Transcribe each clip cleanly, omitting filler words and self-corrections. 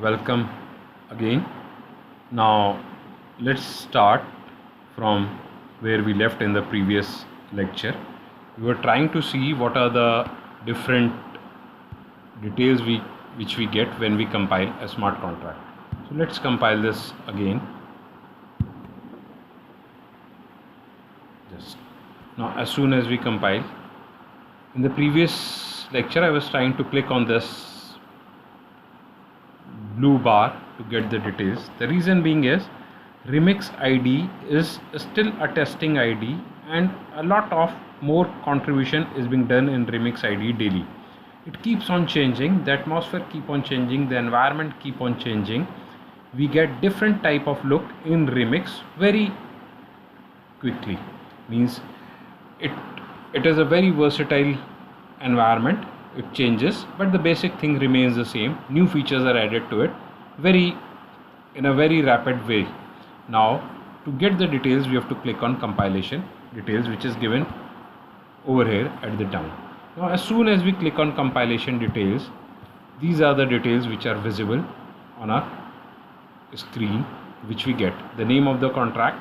Welcome again. Now let's start from where we left in the previous lecture. We were trying to see what are the different details which we get when we compile a smart contract. So let's compile this again. Just now, as soon as we compile, in the previous lecture I was trying to click on this blue bar to get the details. The reason being is remix ID is still a testing ID and a lot of more contribution is being done in remix ID daily. It keeps on changing, the atmosphere keep on changing, the environment keep on changing. We get different type of look in remix very quickly. Means it is a very versatile environment. It changes, but the basic thing remains the same. New features are added to it in a very rapid way. Now to get the details we have to click on compilation details, which is given over here at the down. Now as soon as we click on compilation details, these are the details which are visible on our screen, which we get the name of the contract,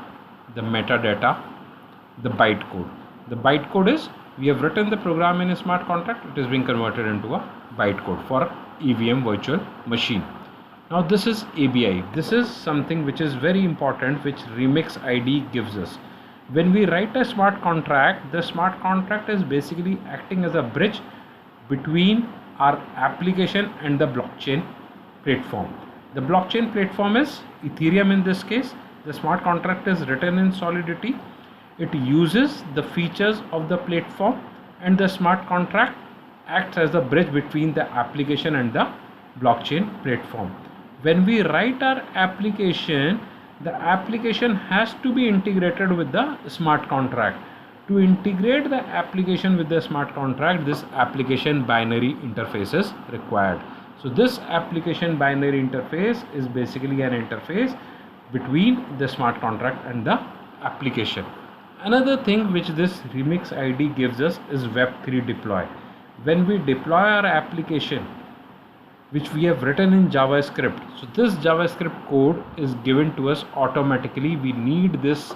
the metadata, the bytecode. The bytecode is we have written the program in a smart contract, it is being converted into a bytecode for EVM virtual machine. Now this is ABI. This is something which is very important, which remix ID gives us. When we write a smart contract, the smart contract is basically acting as a bridge between our application and the blockchain platform. The blockchain platform is Ethereum in this case. The smart contract is written in Solidity. It uses the features of the platform, and the smart contract acts as the bridge between the application and the blockchain platform. When we write our application, the application has to be integrated with the smart contract. To integrate the application with the smart contract, this application binary interface is required. So this application binary interface is basically an interface between the smart contract and the application. Another thing which this remix ID gives us is Web3 deploy. When we deploy our application, which we have written in JavaScript, so this JavaScript code is given to us automatically. We need this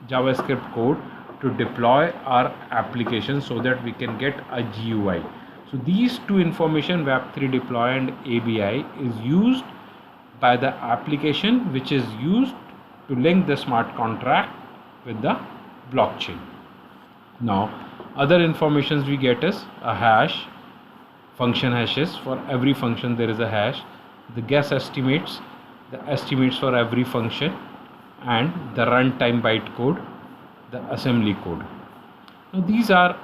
JavaScript code to deploy our application so that we can get a GUI. So these two information, Web3 deploy and ABI, is used by the application, which is used to link the smart contract with the blockchain. Now other informations we get is a hash, function hashes. For every function there is a hash, the guess estimates, the estimates for every function, and the runtime bytecode, the assembly code. Now these are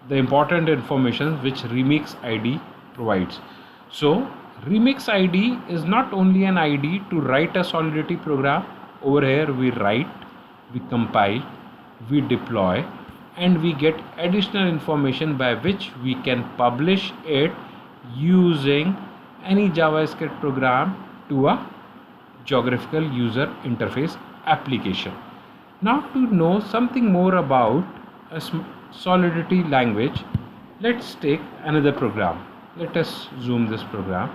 the important information which remix ID provides. So remix ID is not only an ID to write a Solidity program. Over here we write, we compile, we deploy, and we get additional information by which we can publish it using any JavaScript program to a geographical user interface application. Now to know something more about a Solidity language, let's take another program. Let us zoom this program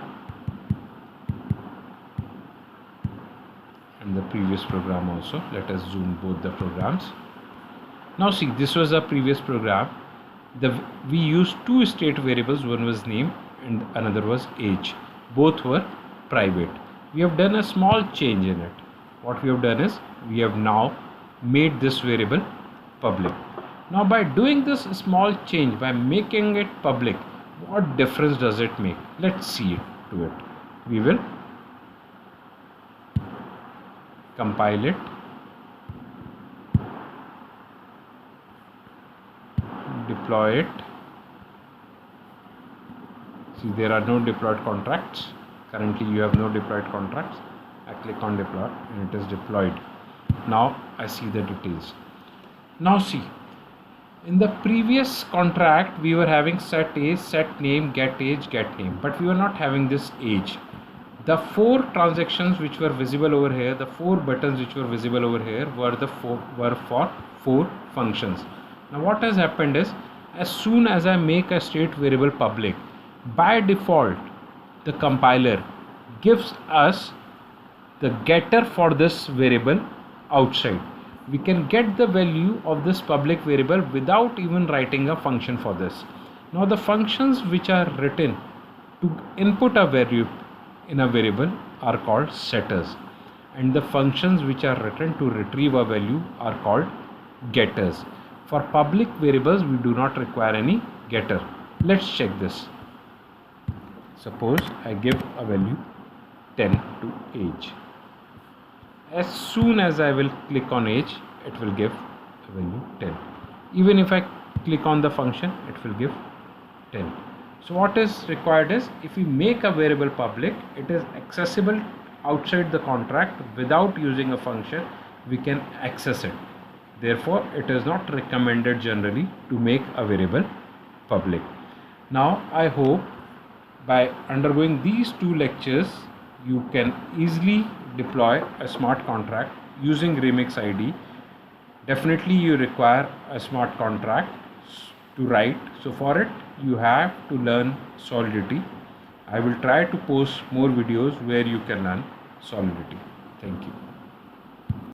and the previous program also. Let us zoom both the programs. Now see, this was a previous program. We used two state variables, one was name and another was age. Both were private. We have done a small change in it. What we have done is we have now made this variable public. Now by doing this small change, by making it public, what difference does it make? Let's see to it. We will compile it, deploy it. See, there are no deployed contracts. Currently you have no deployed contracts. I click on deploy and it is deployed. Now I see the details. Now see, in the previous contract we were having set age, set name, get age, get name, but we were not having this age. The four transactions which were visible over here, the four buttons which were visible over here were for four functions. Now what has happened is, as soon as I make a state variable public, by default the compiler gives us the getter for this variable outside. We can get the value of this public variable without even writing a function for this. Now the functions which are written to input a value in a variable are called setters, and the functions which are written to retrieve a value are called getters. For public variables we do not require any getter. Let's check this. Suppose I give a value 10 to age. As soon as I will click on age, it will give a value 10. Even if I click on the function, it will give 10. So what is required is, if we make a variable public, it is accessible outside the contract without using a function. We can access it. Therefore, it is not recommended generally to make a variable public. Now, I hope by undergoing these two lectures, you can easily deploy a smart contract using Remix ID. Definitely you require a smart contract to write. So for it, you have to learn Solidity. I will try to post more videos where you can learn Solidity. Thank you.